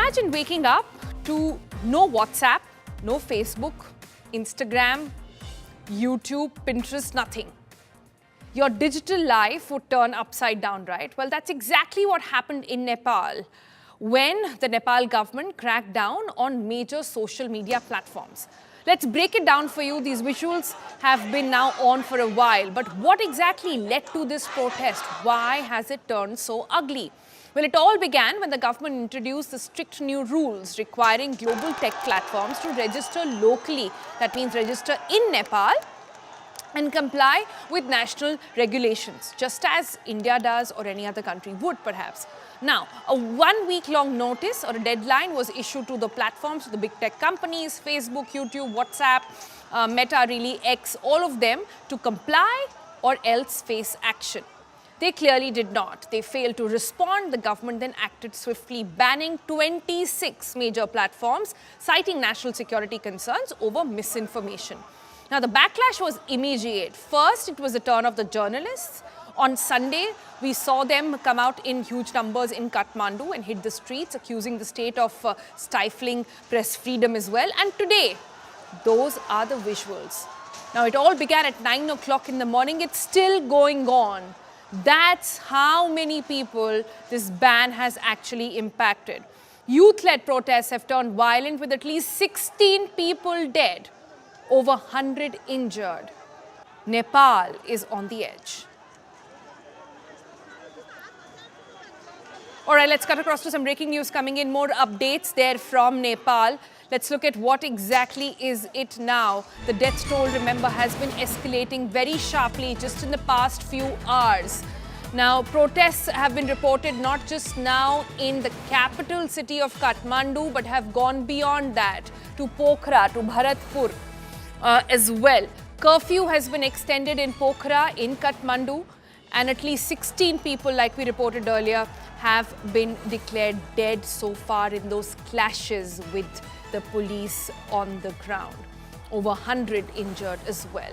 Imagine waking up to no WhatsApp, no Facebook, Instagram, YouTube, Pinterest, nothing. Your digital life would turn upside down, right? Well, that's exactly what happened in Nepal when the Nepal government cracked down on major social media platforms. Let's break it down for you. These visuals have been now on for a while. But what exactly led to this protest? Why has it turned so ugly? Well, it all began when the government introduced the strict new rules requiring global tech platforms to register locally. That means register in Nepal and comply with national regulations, just as India does or any other country would perhaps. Now, a 1 week long notice or a deadline was issued to the platforms, to the big tech companies, Facebook, YouTube, WhatsApp, Meta, really X, all of them to comply or else face action. They clearly did not. They failed to respond. The government then acted swiftly, banning 26 major platforms, citing national security concerns over misinformation. Now, the backlash was immediate. First, it was the turn of the journalists. On Sunday, we saw them come out in huge numbers in Kathmandu and hit the streets, accusing the state of stifling press freedom as well. And today, those are the visuals. Now, it all began at 9 o'clock in the morning. It's still going on. That's how many people this ban has actually impacted. Youth-led protests have turned violent with at least 16 people dead, over 100 injured. Nepal is on the edge. All right, let's cut across to some breaking news coming in. More updates there from Nepal. Let's look at what exactly is it now. The death toll, remember, has been escalating very sharply just in the past few hours. Now, protests have been reported not just now in the capital city of Kathmandu, but have gone beyond that to Pokhara, to Bharatpur as well. Curfew has been extended in Pokhara, in Kathmandu, and at least 16 people, like we reported earlier, have been declared dead so far in those clashes with the police on the ground. Over 100 injured as well.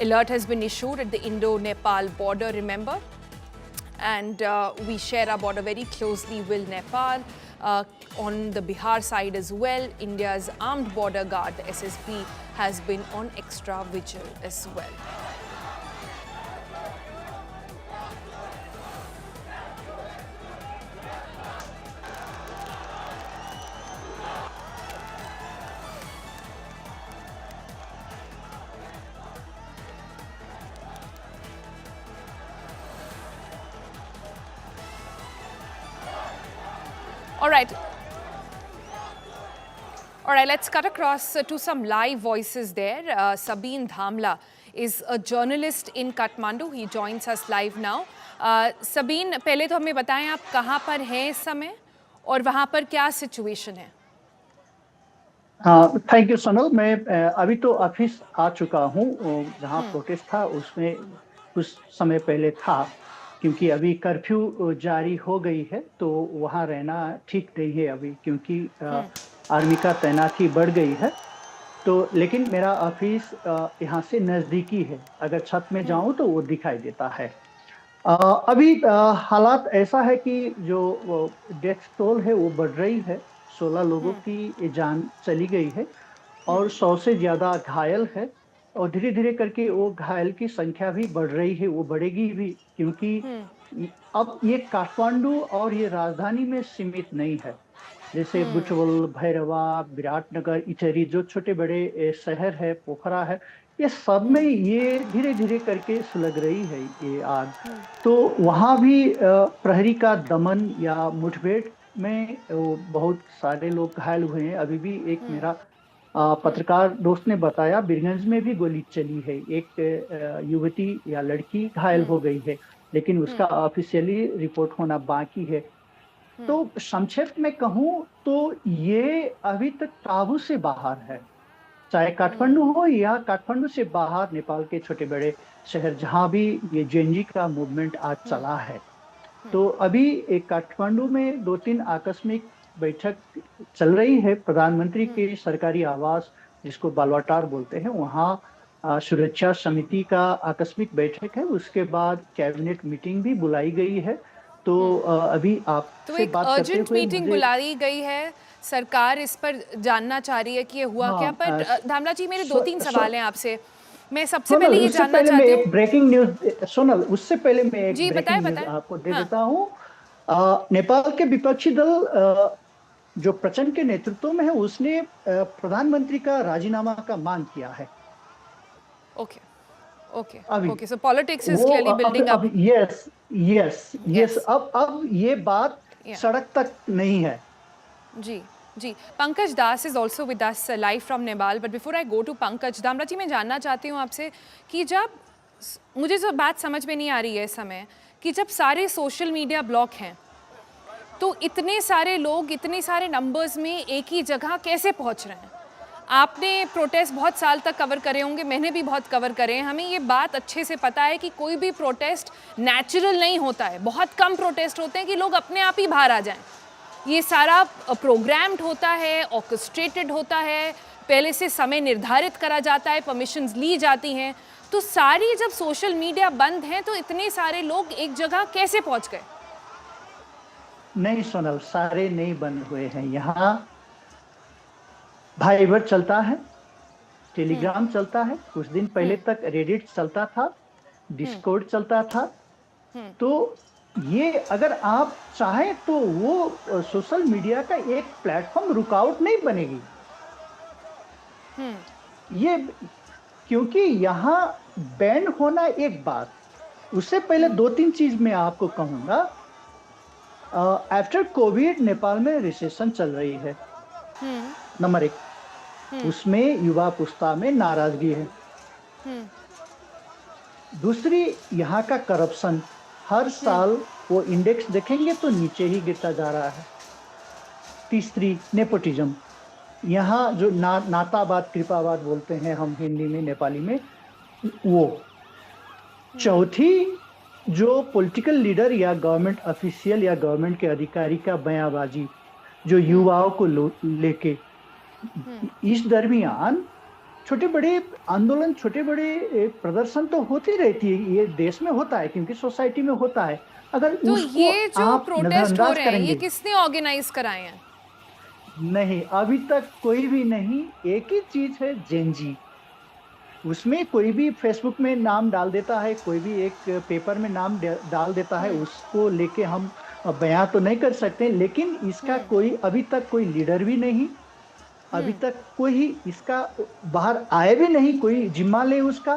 Alert has been issued at the Indo-Nepal border, remember? And we share our border very closely with Nepal. On the Bihar side as well, India's armed border guard, the SSB, has been on extra vigil as well. All right, let's cut across to some live voices there. Sabeen Dhamla is a journalist in Kathmandu. He joins us live now. Sabeen, पहले तो हमें बताएं आप कहाँ पर हैं इस समय और वहाँ पर क्या सिचुएशन है? Thank you Sonal. मैं अभी तो ऑफिस आ चुका हूँ। जहाँ प्रोटेस्ट था उसमें कुछ समय पहले था, क्योंकि अभी कर्फ्यू जारी हो गई है तो वहाँ रहना ठीक नहीं है अभी, क्योंकि आर्मी का तैनाती बढ़ गई है। तो लेकिन मेरा ऑफिस यहाँ से नज़दीकी है, अगर छत में जाऊँ तो वो दिखाई देता है। अभी हालात ऐसा है कि जो डेथ टोल है वो बढ़ रही है। 16 लोगों की जान चली गई है और 100 से ज़्यादा घायल है, और धीरे धीरे करके वो घायल की संख्या भी बढ़ रही है, वो बढ़ेगी भी, क्योंकि अब ये काठमांडू और ये राजधानी में सीमित नहीं है। जैसे बुटवल, भैरवा, विराटनगर, इटहरी, जो छोटे बड़े शहर है, पोखरा है, ये सब में ये धीरे धीरे करके सुलग रही है ये आग। तो वहाँ भी प्रहरी का दमन या मुठभेड़ में बहुत सारे लोग घायल हुए हैं। अभी भी एक मेरा पत्रकार दोस्त ने बताया बीरगंज में भी गोली चली है, एक युवती या लड़की घायल हो गई है, लेकिन उसका ऑफिशियली रिपोर्ट होना बाकी है। तो संक्षेप में कहूँ तो ये अभी तक काबू से बाहर है, चाहे काठमांडू हो या काठमांडू से बाहर नेपाल के छोटे बड़े शहर जहाँ भी ये जेएनजी का मूवमेंट आज चला है। तो अभी एक काठमांडू में 2-3 आकस्मिक बैठक चल रही है। प्रधानमंत्री के सरकारी आवास, जिसको बालवाटार बोलते हैं, वहाँ सुरक्षा समिति का आकस्मिक बैठक है। उसके बाद कैबिनेट मीटिंग भी बुलाई गई है। तो अभी आप तो एक अर्जेंट मीटिंग बुलाई गई है सरकार इस पर जानना चाह रही है कि ये हुआ क्या। पर धामला जी, मेरे 2-3 सवाल हैं आपसे। मैं सबसे पहले ये जानना चाहती हूँ, ब्रेकिंग न्यूज सोनल, उससे पहले मैं एक जी ब्रेकिंग न्यूज बताएं। आपको दे हाँ, देता हूँ। नेपाल के विपक्षी दल जो प्रचंड के नेतृत्व में है, उसने प्रधानमंत्री का राजीनामा का मांग किया है ओके ओके अभी। ओके, सो पॉलिटिक्स इज वो क्लियरली बिल्डिंग अब up. Yes yes yes, yes, अब ये बात या सड़क तक नहीं है। जी जी। Pankaj Das is also with us live from Nepal, but before I go to Pankaj, Damra ji मैं जानना चाहती हूँ आपसे कि जब मुझे जो बात समझ में नहीं आ रही है इस समय, कि जब सारे सोशल मीडिया ब्लॉक हैं तो इतने सारे लोग इतने सारे नंबर्स में एक ही जगह कैसे पहुंच रहे हैं। आपने प्रोटेस्ट बहुत साल तक कवर करे होंगे, मैंने भी बहुत कवर करे हैं, हमें ये बात अच्छे से पता है कि कोई भी प्रोटेस्ट नेचुरल नहीं होता है। बहुत कम प्रोटेस्ट होते हैं कि लोग अपने आप ही बाहर आ जाएं। ये सारा प्रोग्राम्ड होता है, ऑर्केस्ट्रेटेड होता है, पहले से समय निर्धारित करा जाता है, परमिशंस ली जाती हैं। तो सारी जब सोशल मीडिया बंद है तो इतने सारे लोग एक जगह कैसे पहुंच गए? नहीं सोनल, सारे नहीं बंद हुए हैं। यहाँ भाइबर चलता है, टेलीग्राम चलता है, कुछ दिन पहले तक रेडिट चलता था, डिस्कॉर्ड चलता था। तो ये अगर आप चाहें तो वो सोशल मीडिया का एक प्लेटफॉर्म रुकावट नहीं बनेगी। ये क्योंकि यहाँ बैन होना एक बात, उससे पहले 2-3 चीज मैं आपको कहूंगा। आफ्टर कोविड नेपाल में रिसेशन चल रही है, नंबर 1। उसमें युवा पुस्ता में नाराजगी है। दूसरी, यहाँ का करप्शन, हर साल वो इंडेक्स देखेंगे तो नीचे ही गिरता जा रहा है। तीसरी, नेपोटिज्म, यहाँ जो नातावाद कृपावाद बोलते हैं हम हिंदी में, नेपाली में, वो। चौथी, जो पॉलिटिकल लीडर या गवर्नमेंट ऑफिशियल या गवर्नमेंट के अधिकारी का बयानबाजी जो युवाओं को लेके, इस दरमियान छोटे बड़े आंदोलन, छोटे बड़े प्रदर्शन तो होती रहती है। ये देश में होता है क्योंकि सोसाइटी में होता है। अगर तो उसको ये जो आप प्रोटेस्ट हो नजरअंदाज रहे हैं, ये करेंगे, किसने ऑर्गेनाइज कराए हैं? नहीं, अभी तक कोई भी नहीं। एक ही चीज है, जेनजी। उसमें कोई भी फेसबुक में नाम डाल देता है, कोई भी एक पेपर में नाम डाल देता है, उसको लेके हम बयां तो नहीं कर सकते। लेकिन इसका कोई अभी तक कोई लीडर भी नहीं, अभी तक कोई इसका बाहर आए भी नहीं, कोई जिम्मा ले उसका,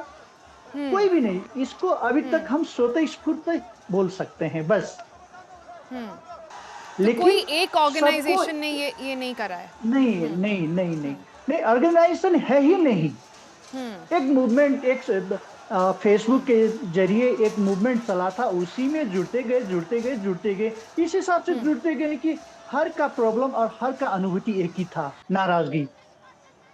कोई भी नहीं। इसको अभी तक हम स्वतः स्फूर्त बोल सकते हैं बस। तो लेकिन कोई एक ऑर्गेनाइजेशन ने ये नहीं करा है? नहीं नहीं नहीं नहीं नहीं, ऑर्गेनाइजेशन है ही नहीं। एक मूवमेंट, एक फेसबुक के जरिए एक मूवमेंट चला था, उसी में जुड़ते गए इस हिसाब से जुड़ते गए कि हर का प्रॉब्लम और हर का अनुभूति एक ही था, नाराजगी।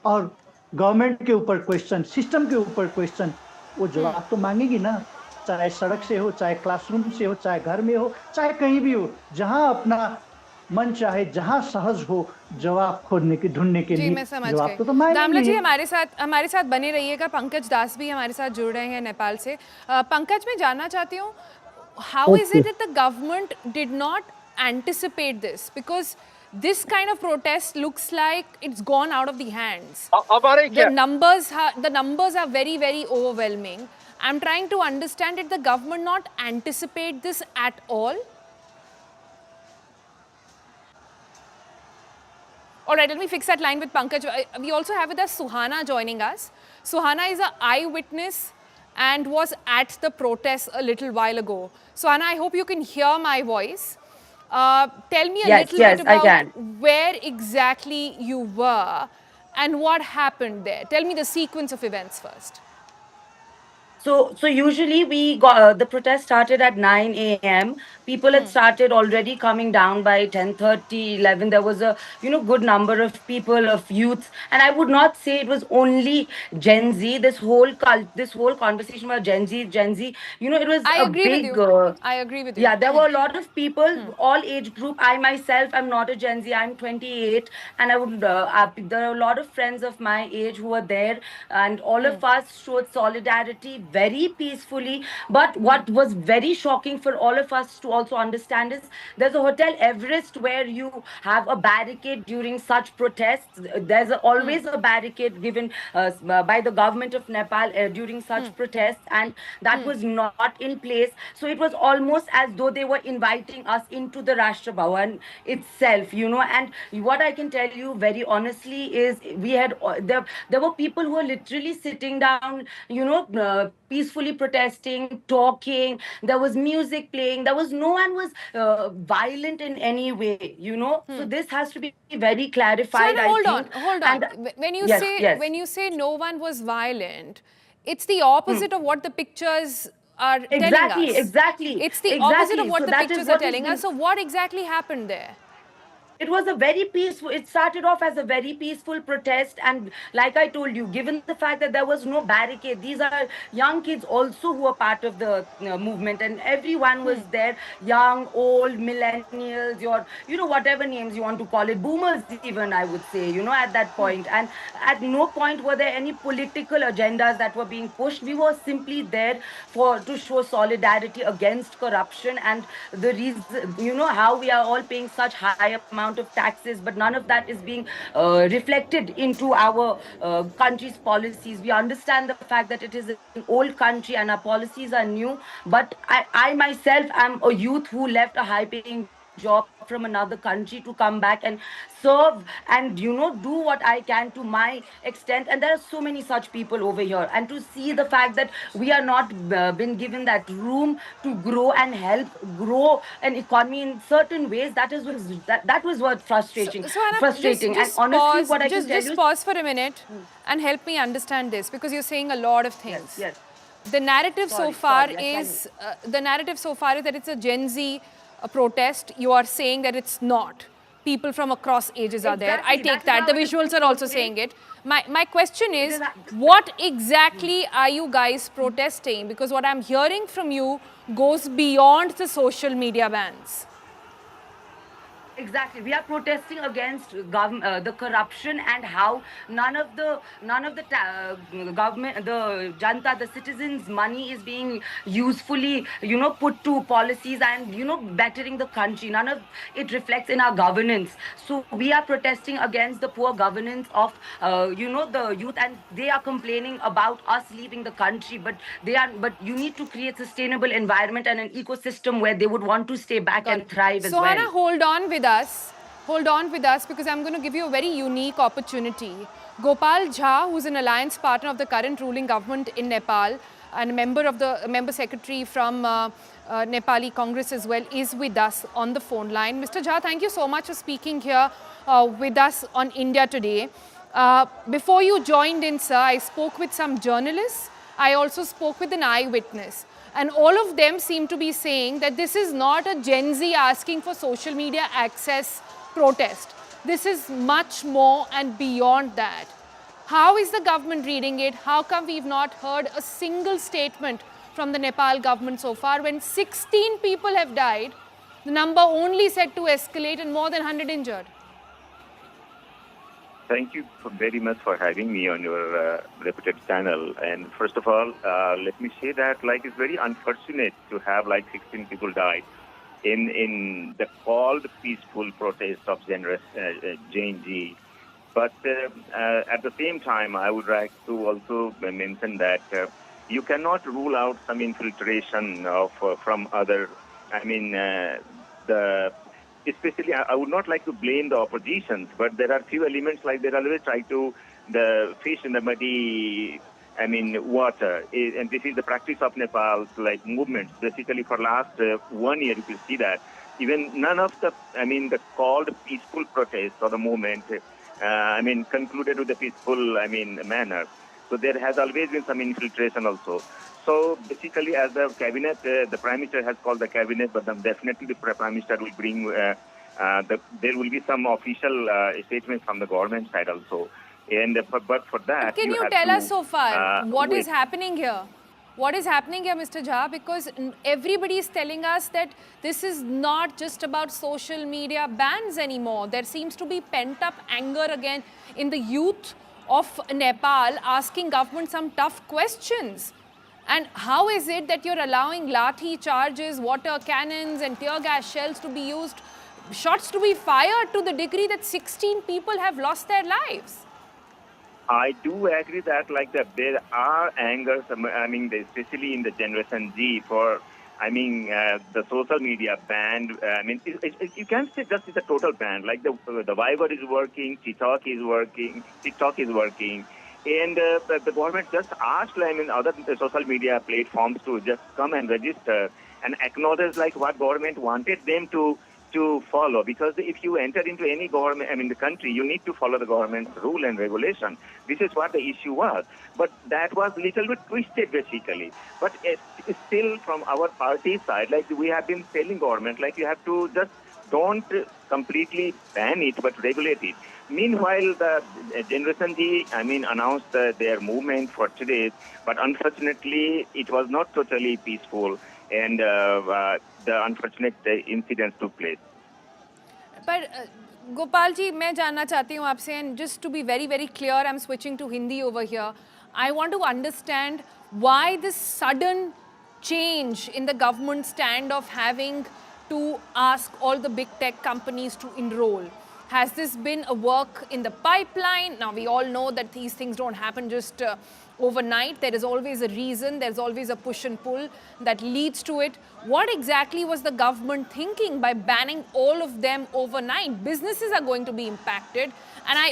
और गवर्नमेंट के ऊपर क्वेश्चन, सिस्टम के ऊपर क्वेश्चन, वो जवाब तो मांगेगी ना, चाहे सड़क से हो, चाहे क्लासरूम से हो, चाहे घर में हो, चाहे कहीं भी हो, जहां अपना मन चाहे, जहां सहज हो, जवाब खोजने के, ढूंढने के जी, लिए मैं समझ जवाब गई। तो मांगेंगे। दामला जी हमारे साथ बने रहिएगा। पंकज दास भी हमारे साथ जुड़ रहे हैं नेपाल से। पंकज, मैं जानना चाहती हूँ, how is it that the government did not anticipate this, because this kind of protest looks like it's gone out of the hands. The numbers are very, very overwhelming. I'm trying to understand, did the government not anticipate this at all? All right, let me fix that line with Pankaj. We also have with us Suhana joining us. Suhana is an eyewitness and was at the protest a little while ago. Suhana, I hope you can hear my voice. Tell me a little bit about where exactly you were and what happened there. Tell me the sequence of events first. So usually we got the protest started at 9 a.m. People had started already coming down by 10:30, 11. There was a good number of people, of youths, and I would not say it was only Gen Z. This whole conversation about Gen Z, it was I a agree with big. you. I agree with you. Yeah, there were a lot of people, all age group. I myself am not a Gen Z. I'm 28, and I would. There are a lot of friends of my age who were there, and all of us showed solidarity very peacefully. But what was very shocking for all of us to also understand is there's a Hotel Everest where you have a barricade during such protests. There's always a barricade given by the government of Nepal during such protests, and that was not in place. So it was almost as though they were inviting us into the Rashtra Bhavan itself, you know. And what I can tell you very honestly is we had there were people who were literally sitting down, you know, peacefully protesting, talking. There was music playing. There was no one was violent in any way, you know. So this has to be very So clarified, Anna, I hold on, think. hold on. And When you yes, say yes. when you say no one was violent, it's the opposite of what the pictures are telling us. Exactly. It's the opposite of what So the that is pictures are what has telling us. been. So what exactly happened there? It was a very peaceful, it started off as a very peaceful protest. And like I told you, given the fact that there was no barricade, these are young kids also who are part of the movement, and everyone was there, young, old, millennials, your, you know, whatever names you want to call it, boomers even, I would say, you know, at that point. And at no point were there any political agendas that were being pushed. We were simply there for to show solidarity against corruption, and the reason, you know, how we are all paying such high amount of taxes, but none of that is being reflected into our country's policies. We understand the fact that it is an old country and our policies are new, but I myself am a youth who left a high paying job from another country to come back and serve and, you know, do what I can to my extent. And there are so many such people over here, and to see the fact that we are not been given that room to grow and help grow an economy in certain ways, that was what frustrating. So Anna, Frustrating. And honestly, what I can tell you just is, pause for a minute and help me understand this, because you're saying a lot of yes, things. yes. The narrative so Sorry, far sorry, I can. is that it's a Gen Z protest. You are saying that it's not. People from across ages are there. I Exactly, take that is that. The how it is visuals being are also portrayed. saying it. My question It is, is what exactly are you guys protesting? Because what I'm hearing from you goes beyond the social media bans. Exactly, we are protesting against the corruption, and how none of the government, the janta, the citizens' money is being usefully, you know, put to policies and, you know, bettering the country. None of it reflects in our governance. So we are protesting against the poor governance of, you know, the youth, and they are complaining about us leaving the country. But you need to create sustainable environment and an ecosystem where they would want to stay back Got and it. thrive as So well. Hannah, hold on with us. Hold on with us, because I'm going to give you a very unique opportunity. Gopal Jha, who's an alliance partner of the current ruling government in Nepal and a member secretary from Nepali Congress as well, is with us on the phone line. Mr. Jha, thank you so much for speaking here with us on India Today. Before you joined in, sir, I spoke with some journalists. I also spoke with an eyewitness. And all of them seem to be saying that this is not a Gen Z asking for social media access protest. This is much more and beyond that. How is the government reading it? How come we've not heard a single statement from the Nepal government so far when 16 people have died, the number only said to escalate and more than 100 injured? Thank you very much for having me on your reputed channel. And first of all, let me say that it's very unfortunate to have 16 people died in the called peaceful protest of generous Gen Z. But at the same time, I would like to also mention that you cannot rule out some infiltration of from other. Especially, I would not like to blame the oppositions, but there are few elements they always try to the fish in the muddy, water. And this is the practice of Nepal's movements. Basically, for last 1 year, you can see that even none of the called peaceful protests or the movement, concluded with a peaceful, manner. So there has always been some infiltration also. So basically, as the cabinet, the Prime Minister has called the cabinet, but then definitely the Prime Minister will bring, there will be some official statements from the government side also. And but for that, Can you have tell to, us so far what wait. is happening here? What is happening here, Mr. Jha? Because everybody is telling us that this is not just about social media bans anymore. There seems to be pent-up anger again in the youth of Nepal asking government some tough questions. And how is it that you're allowing lathi charges, water cannons and tear gas shells to be used, shots to be fired to the degree that 16 people have lost their lives? I do agree that like that there are angers, I mean, especially in the Generation Z for, I mean, the social media ban. I mean, you can't say just it's a total ban. Like the Viber is working, TikTok is working, and the government just asked, I mean, other social media platforms to just come and register and acknowledge like what government wanted them to follow, because if you enter into any government, I mean the country, you need to follow the government's rule and regulation. This is what the issue was. But that was little bit twisted basically. But it's still from our party side, like we have been telling government, like you have to just don't completely ban it, but regulate it. Meanwhile, the Generation Z, I mean, announced their movement for today, but unfortunately, it was not totally peaceful, and the unfortunate incidents took place. पर गोपाल जी, मैं जानना चाहती हूँ आपसे, and just to be very very clear, I'm switching to Hindi over here. I want to understand why this sudden change in the government stand of having to ask all the big tech companies to enroll. Has this been a work in the pipeline? Now, we all know that these things don't happen just overnight. There is always a reason, there's always a push and pull that leads to it. What exactly was the government thinking by banning all of them overnight? Businesses are going to be impacted. And I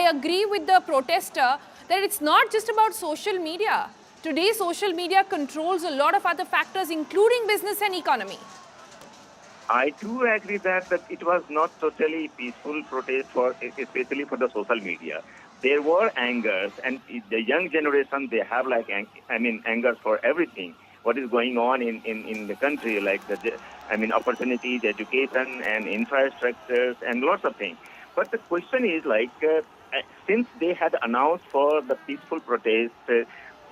agree with the protester that it's not just about social media. Today, social media controls a lot of other factors, including business and economy. I do agree that it was not totally peaceful protest, especially for the social media. There were angers, and the young generation, they have like, angers for everything. What is going on in the country, like opportunities, education, and infrastructures, and lots of things. But the question is like, since they had announced for the peaceful protest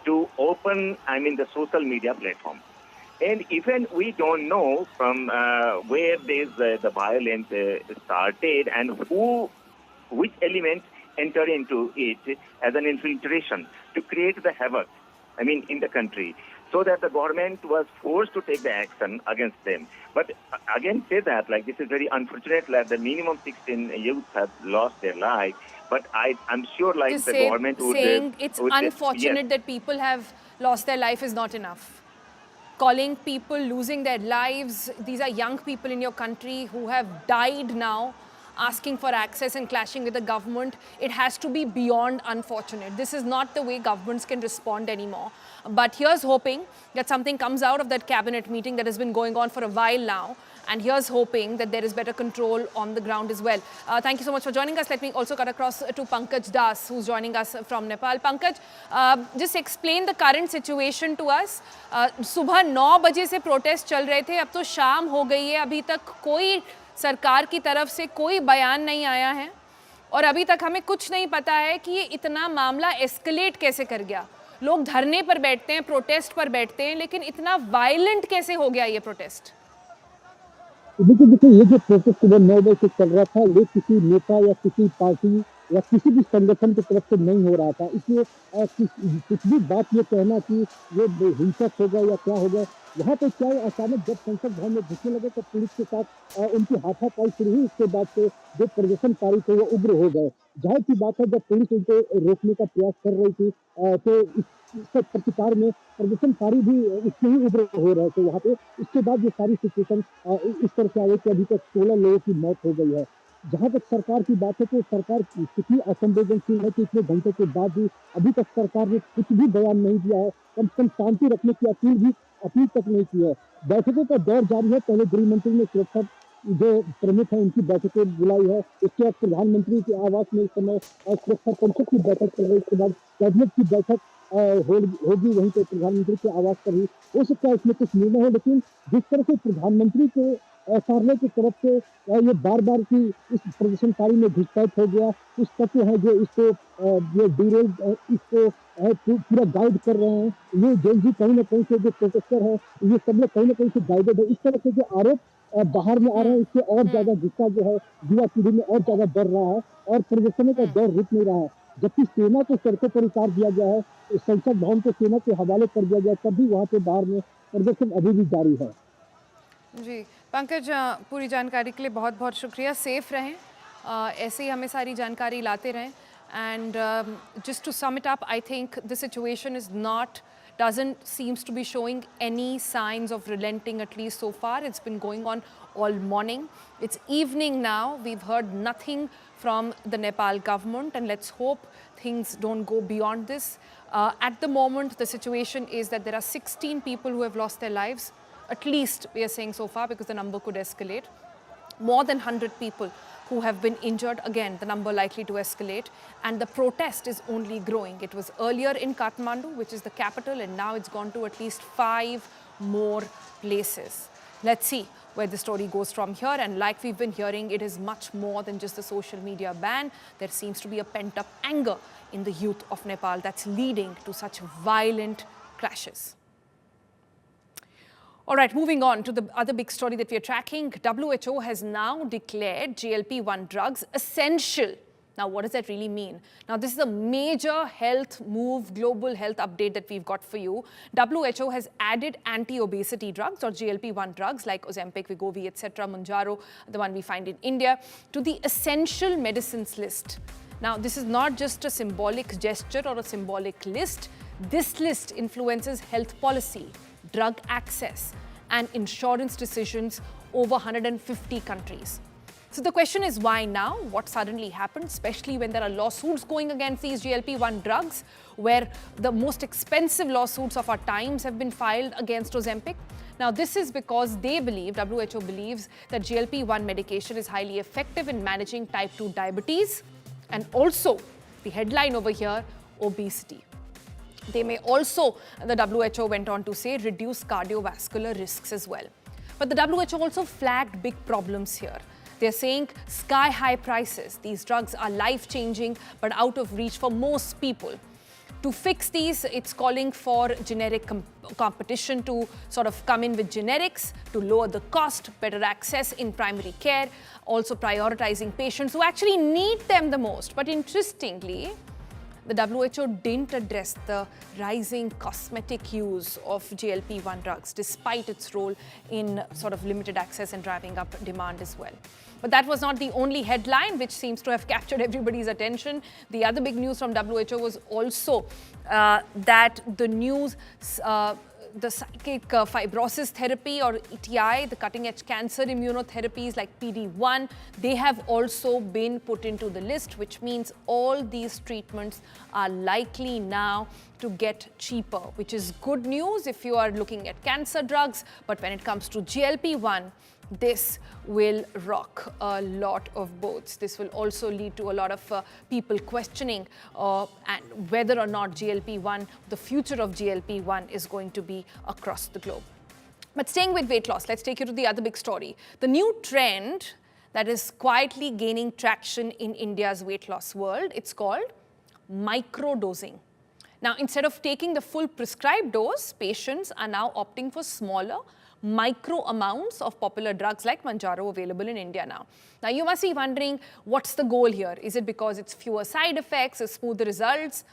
to open, the social media platform. And even we don't know from where the violence started and which element entered into it as an infiltration to create the havoc, in the country, so that the government was forced to take the action against them. But again, say that, like, this is very unfortunate that the minimum 16 youths have lost their life. But I'm sure, like, the government would... Saying it's unfortunate that people have lost their life is not enough. Calling people losing their lives, these are young people in your country who have died now, asking for access and clashing with the government. It has to be beyond unfortunate. This is not the way governments can respond anymore. But here's hoping that something comes out of that cabinet meeting that has been going on for a while now. And here's hoping that there is better control on the ground as well. Thank you so much for joining us. Let me also cut across to Pankaj Das, who's joining us from Nepal. Pankaj, just explain the current situation to us. सुबह 9 बजे से protest चल रहे थे, अब तो शाम हो गई है, अभी तक कोई सरकार की तरफ से कोई बयान नहीं आया है और अभी तक हमें कुछ नहीं पता है कि ये इतना मामला एस्केलेट कैसे कर गया. लोग धरने पर बैठते हैं, प्रोटेस्ट पर बैठते हैं, लेकिन इतना वायलेंट कैसे हो गया ये प्रोटेस्ट? देखिए ये जो प्रोटेस्ट सुबह 9 बजे से चल रहा था, ये किसी नेता या किसी पार्टी या किसी भी संगठन की तरफ से नहीं हो रहा था. इसलिए कुछ भी बात ये कहना कि ये हिंसक होगा या क्या होगा, यहाँ पे क्या अचानक जब संसद भवन में घुसने लगे तो पुलिस के साथ उनकी हाथापाई शुरू हुई. उसके बाद से जो प्रदर्शनकारी थे वो उग्र हो गए. जाहिर सी बात है, जब पुलिस उनको रोकने का प्रयास कर रही थी तो इसके प्रतिकार में प्रदर्शनकारी भी इससे ही उग्र हो रहे थे वहाँ पे. इसके बाद ये सारी सिचुएशन इस तरह से आई कि अभी तक 16 लोगों की मौत हो गई है. जहाँ तक सरकार की बात है तो सरकार कितनी असंवेदनशील है कि इतने घंटे के बाद भी अभी तक सरकार ने कुछ भी बयान नहीं दिया है. कम से कम शांति रखने की अपील तक नहीं की है. बैठकों का दौर जारी है. पहले गृह मंत्री ने सुरक्षा जो प्रमुख है उनकी बैठकें बुलाई है. उसके बाद प्रधानमंत्री के आवास में इस समय सुरक्षा परिषद की बैठक चल रही है. उसके बाद कैबिनेट की बैठक होगी वहीं पे प्रधानमंत्री के आवास पर ही. हो सकता है इसमें कुछ निर्णय हो, लेकिन जिस तरह से प्रधानमंत्री के कार्यालय की तरफ से ये बार बार की इस प्रदर्शनकारी में घुसपैठ हो गया. कुछ तत्व है जो इसको जो डीरेल इसको पूरा गाइड कर रहे हैं. ये जेल जी कहीं ना कहीं से जो प्रोटेस्टर है ये सब लोग कहीं ना कहीं से गाइडेड है. इस तरह से जो आरोप बाहर में आ रहे हैं, इससे और ज्यादा गुस्सा जो है युवा पीढ़ी में और ज्यादा बढ़ रहा है और प्रदर्शनों का दौर रुक नहीं रहा है. जबकि सेना को सड़कों पर उतार दिया गया है, संसद भवन को सेना के हवाले कर दिया गया, तब भी वहाँ पे बाहर में प्रदर्शन अभी भी जारी है। जी पंकज, पूरी जानकारी के लिए बहुत बहुत शुक्रिया। सेफ रहें, ऐसे ही हमें सारी जानकारी लाते रहें। And just to sum it up, I think the situation is doesn't seems to be showing any signs of relenting, at least so far. It's been going on all morning. It's evening now. We've heard nothing from the Nepal government, and let's hope things don't go beyond this. At the moment, the situation is that there are 16 people who have lost their lives. At least we are saying so far, because the number could escalate. More than 100 people who have been injured. Again, the number likely to escalate. And the protest is only growing. It was earlier in Kathmandu, which is the capital, and now it's gone to at least 5 more places. Let's see where the story goes from here. And like we've been hearing, it is much more than just the social media ban. There seems to be a pent-up anger in the youth of Nepal that's leading to such violent clashes. All right, moving on to the other big story that we are tracking. WHO has now declared GLP-1 drugs essential. Now, what does that really mean? Now, this is a major health move, global health update that we've got for you. WHO has added anti-obesity drugs, or GLP-1 drugs like ozempic, Wegovy, etc., manjaro, the one we find in India, to the essential medicines list. Now, this is not just a symbolic gesture or a symbolic list. This list influences health policy, drug access, and insurance decisions over 150 countries. So the question is, why now? What suddenly happened, especially when there are lawsuits going against these GLP-1 drugs, where the most expensive lawsuits of our times have been filed against Ozempic? Now, this is because they believe, WHO believes, that GLP-1 medication is highly effective in managing type 2 diabetes and also, the headline over here, obesity. They may also, the WHO went on to say, reduce cardiovascular risks as well. But the WHO also flagged big problems here. They're saying sky-high prices. These drugs are life-changing but out of reach for most people. To fix these, it's calling for generic competition to sort of come in with generics to lower the cost, better access in primary care, also prioritizing patients who actually need them the most. But interestingly, the WHO didn't address the rising cosmetic use of GLP-1 drugs, despite its role in sort of limited access and driving up demand as well. But that was not the only headline which seems to have captured everybody's attention. The other big news from WHO was also that the news, the psychic fibrosis therapy, or ETI, the cutting-edge cancer immunotherapies like PD-1, they have also been put into the list, which means all these treatments are likely now to get cheaper, which is good news if you are looking at cancer drugs. But when it comes to GLP-1, this will rock a lot of boats. This will also lead to a lot of people questioning and whether or not GLP-1, the future of GLP-1 is going to be across the globe. But staying with weight loss, let's take you to the other big story. The new trend that is quietly gaining traction in India's weight loss world, it's called microdosing. Now, instead of taking the full prescribed dose, patients are now opting for smaller, micro amounts of popular drugs like manjaro available in India now. Now, you must be wondering, what's the goal here? Is it because it's fewer side effects, or smoother results?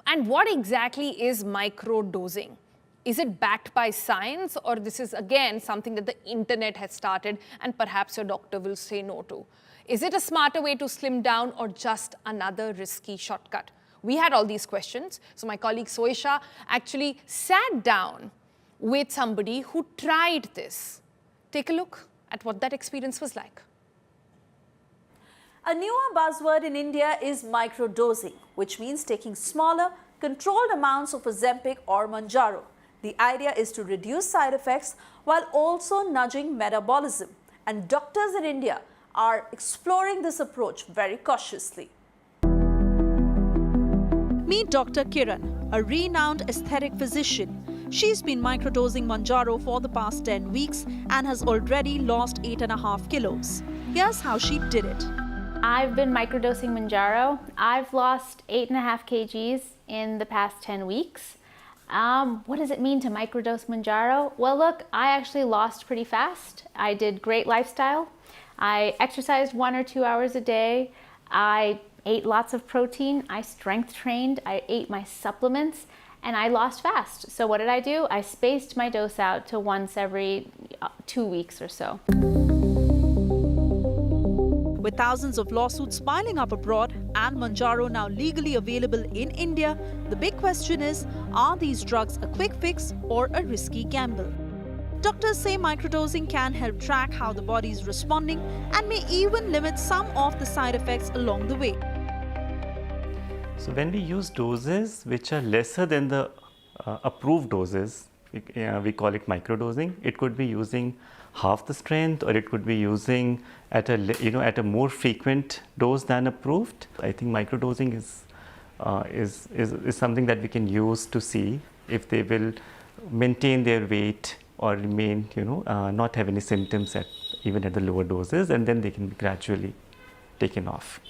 And what exactly is microdosing? Is it backed by science, or this is again something that the internet has started and perhaps your doctor will say no to? Is it a smarter way to slim down, or just another risky shortcut? We had all these questions. So my colleague Soisha actually sat down with somebody who tried this. Take a look at what that experience was like. A newer buzzword in India is microdosing, which means taking smaller, controlled amounts of Ozempic or manjaro. The idea is to reduce side effects while also nudging metabolism. And doctors in India are exploring this approach very cautiously. Meet Dr. Kiran, a renowned aesthetic physician. She's been microdosing manjaro for the past 10 weeks and has already lost 8.5 kilos. Here's how she did it. I've been microdosing manjaro. I've lost 8.5 kgs in the past 10 weeks. What does it mean to microdose manjaro? Well, look, I actually lost pretty fast. I did great lifestyle. I exercised 1 or 2 hours a day. I ate lots of protein, I strength trained, I ate my supplements, and I lost fast. So what did I do? I spaced my dose out to once every 2 weeks or so. With thousands of lawsuits piling up abroad and Manjaro now legally available in India, the big question is, are these drugs a quick fix or a risky gamble? Doctors say microdosing can help track how the body is responding and may even limit some of the side effects along the way. So when we use doses which are lesser than the approved doses, we call it microdosing. It could be using half the strength, or it could be using at a more frequent dose than approved. I think microdosing is something that we can use to see if they will maintain their weight or remain, not have any symptoms even at the lower doses, and then they can be gradually taken off.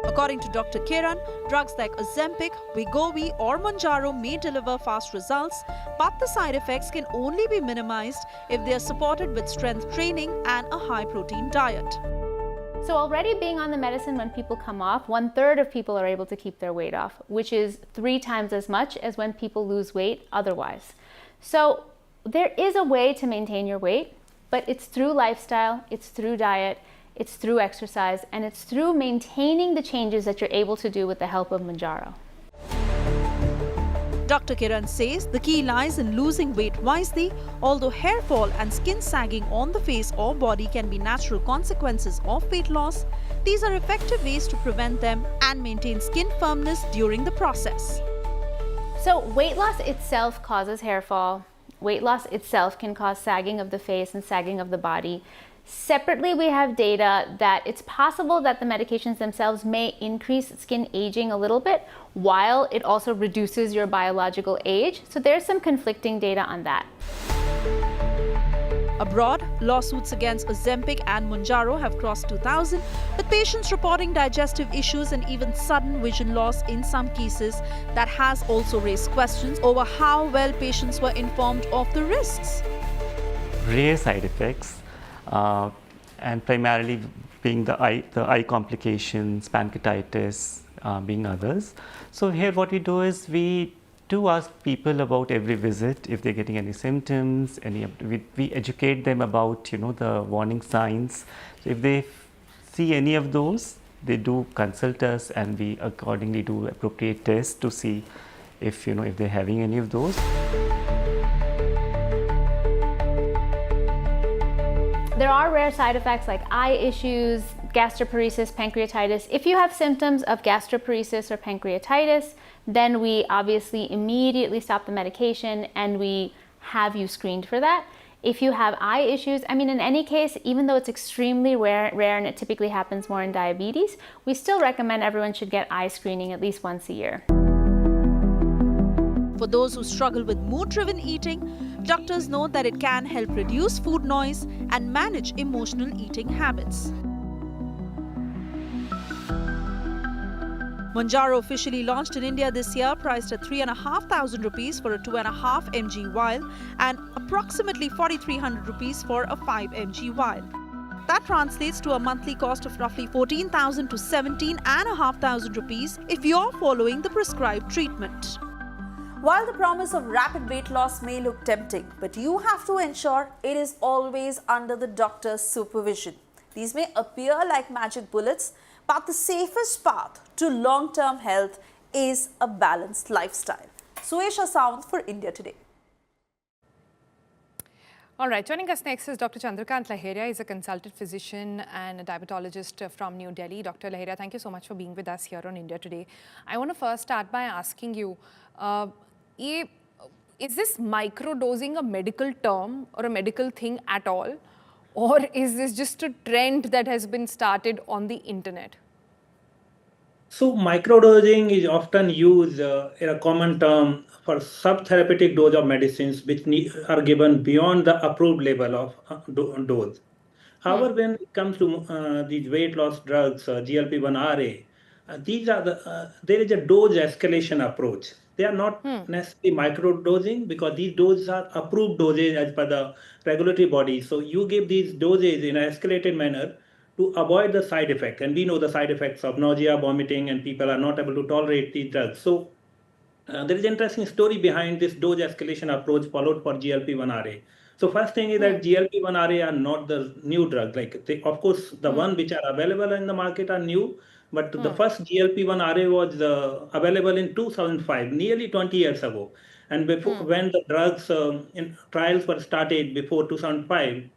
According to Dr. Kiran, drugs like Ozempic, Wegovy or Manjaro may deliver fast results, but the side effects can only be minimized if they are supported with strength training and a high-protein diet. So already being on the medicine, when people come off, 1/3 of people are able to keep their weight off, which is 3 times as much as when people lose weight otherwise. So there is a way to maintain your weight, but it's through lifestyle, it's through diet, it's through exercise, and it's through maintaining the changes that you're able to do with the help of Manjaro. Dr. Kiran says the key lies in losing weight wisely. Although hair fall and skin sagging on the face or body can be natural consequences of weight loss, these are effective ways to prevent them and maintain skin firmness during the process. So weight loss itself causes hair fall. Weight loss itself can cause sagging of the face and sagging of the body. Separately, we have data that it's possible that the medications themselves may increase skin aging a little bit, while it also reduces your biological age. So there's some conflicting data on that. Abroad, lawsuits against Ozempic and Manjaro have crossed 2,000, with patients reporting digestive issues and even sudden vision loss in some cases. That has also raised questions over how well patients were informed of the risks. Rare side effects, and primarily being the eye complications, pancreatitis, being others. So here what we do is we do ask people about every visit if they're getting any symptoms, we educate them about the warning signs. So if they see any of those, they do consult us, and we accordingly do appropriate tests to see if they're having any of those. There are rare side effects like eye issues, gastroparesis, pancreatitis. If you have symptoms of gastroparesis or pancreatitis, then we obviously immediately stop the medication and we have you screened for that. If you have eye issues, in any case, even though it's extremely rare and it typically happens more in diabetes, we still recommend everyone should get eye screening at least once a year. For those who struggle with mood-driven eating, doctors note that it can help reduce food noise and manage emotional eating habits. Manjaro officially launched in India this year, priced at 3,500 rupees for a 2.5 mg vial and approximately 4,300 rupees for a 5 mg vial. That translates to a monthly cost of roughly 14,000 to 17,500 rupees if you're following the prescribed treatment. While the promise of rapid weight loss may look tempting, but you have to ensure it is always under the doctor's supervision. These may appear like magic bullets, but the safest path to long-term health is a balanced lifestyle. Suesha Sound for India Today. All right, joining us next is Dr. Chandrakant Laheria. He's a consultant physician and a diabetologist from New Delhi. Dr. Laheria, thank you so much for being with us here on India Today. I want to first start by asking you, is this microdosing a medical term or a medical thing at all? Or is this just a trend that has been started on the internet? So microdosing is often used in a common term for subtherapeutic dose of medicines which are given beyond the approved level of dose. However, when it comes to these weight loss drugs, GLP-1RA, there is a dose escalation approach. They are not necessarily microdosing because these doses are approved doses as per the regulatory body. So you give these doses in an escalated manner to avoid the side effect. And we know the side effects of nausea, vomiting, and people are not able to tolerate these drugs. So there is an interesting story behind this dose escalation approach followed for GLP-1 RA. So first thing is that GLP-1 RA are not the new drug. Like of course, the one which are available in the market are new, but the first GLP-1 RA was available in 2005, nearly 20 years ago. And before, when the drugs in trials were started before 2005,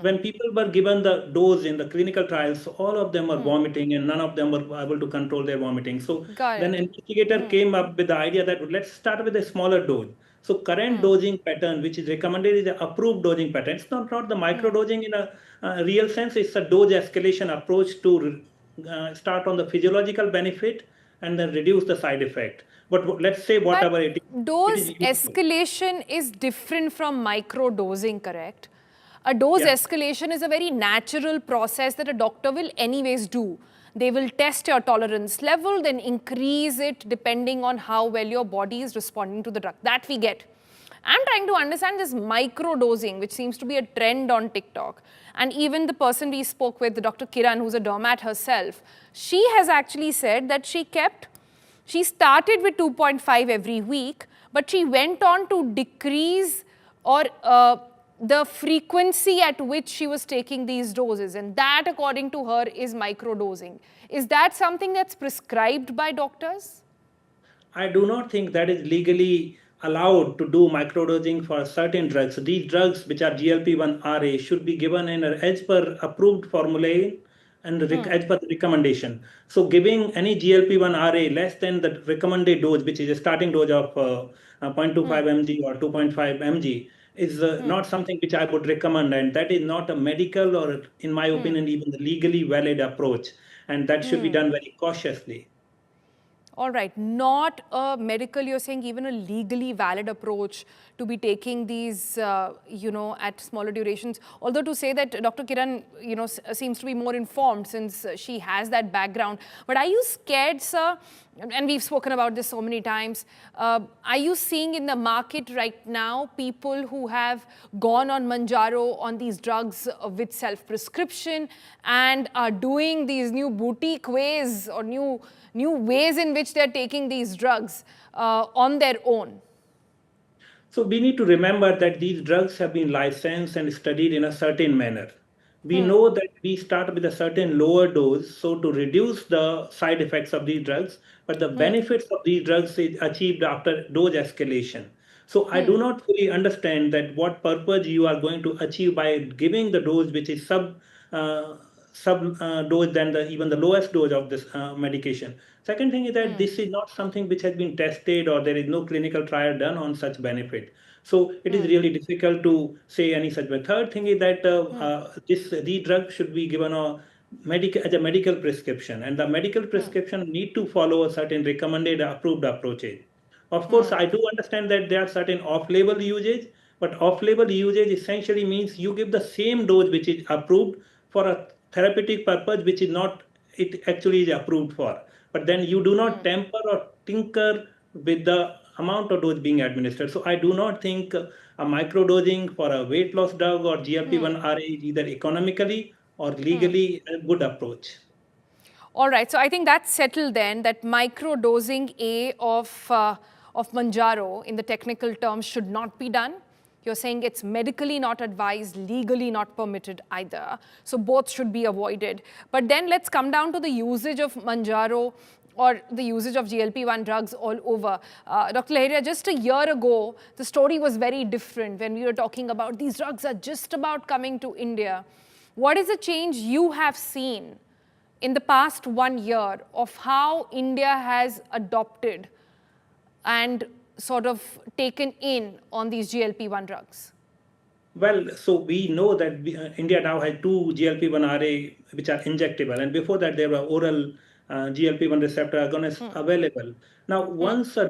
when people were given the dose in the clinical trials, all of them were vomiting and none of them were able to control their vomiting. So Got then it. investigator came up with the idea that let's start with a smaller dose. So current dosing pattern, which is recommended, is the approved dosing pattern. It's not the microdosing in a real sense. It's a dose escalation approach to start on the physiological benefit and then reduce the side effect. But let's say whatever it Dose is useful. escalation is different from microdosing, correct? A dose escalation is a very natural process that a doctor will anyways do. They will test your tolerance level, then increase it depending on how well your body is responding to the drug. That we get. I'm trying to understand this microdosing, which seems to be a trend on TikTok. And even the person we spoke with, Dr. Kiran, who's a dermat herself, she has actually said that she started with 2.5 every week, but she went on to decrease or the frequency at which she was taking these doses. And that, according to her, is microdosing. Is that something that's prescribed by doctors? I do not think that is legally allowed to do microdosing for certain drugs. These drugs, which are GLP-1 RA, should be given in as per approved formulae and as per the recommendation. So giving any GLP-1 RA less than the recommended dose, which is a starting dose of 0.25 mg or 2.5 mg, is not something which I would recommend. And that is not a medical or, in my opinion, even the legally valid approach. And that should be done very cautiously. All right, not a medical, you're saying even a legally valid approach to be taking these, at smaller durations. Although to say that Dr. Kiran, seems to be more informed since she has that background. But are you scared, sir? And we've spoken about this so many times. Are you seeing in the market right now people who have gone on manjaro, on these drugs with self-prescription, and are doing these new boutique ways or new ways in which they're taking these drugs on their own? So we need to remember that these drugs have been licensed and studied in a certain manner. We know that we start with a certain lower dose, so to reduce the side effects of these drugs, but the benefits of these drugs is achieved after dose escalation. So I do not fully understand that what purpose you are going to achieve by giving the dose which is sub dose than even the lowest dose of this medication. Second thing is that this is not something which has been tested or there is no clinical trial done on such benefit. So it is really difficult to say any such. But third thing is that the drug should be given as a medical prescription, and the medical prescription need to follow a certain recommended approved approaches. Of course, I do understand that there are certain off-label usage, but off-label usage essentially means you give the same dose which is approved for a therapeutic purpose which is not it actually is approved for. But then you do not temper or tinker with the amount of dose being administered. So I do not think a microdosing for a weight loss drug or GLP-1 RA is either economically or legally a good approach. All right, so I think that's settled then, that microdosing of manjaro in the technical terms should not be done. You're saying it's medically not advised, legally not permitted either. So both should be avoided. But then let's come down to the usage of manjaro or the usage of GLP-1 drugs all over. Dr. Lahiria, just a year ago, the story was very different when we were talking about these drugs are just about coming to India. What is the change you have seen in the past 1 year of how India has adopted and sort of taken in on these GLP-1 drugs? Well, so we know that India now has 2 GLP-1 RA which are injectable, and before that there were oral GLP-1 receptor agonists available. Now, once a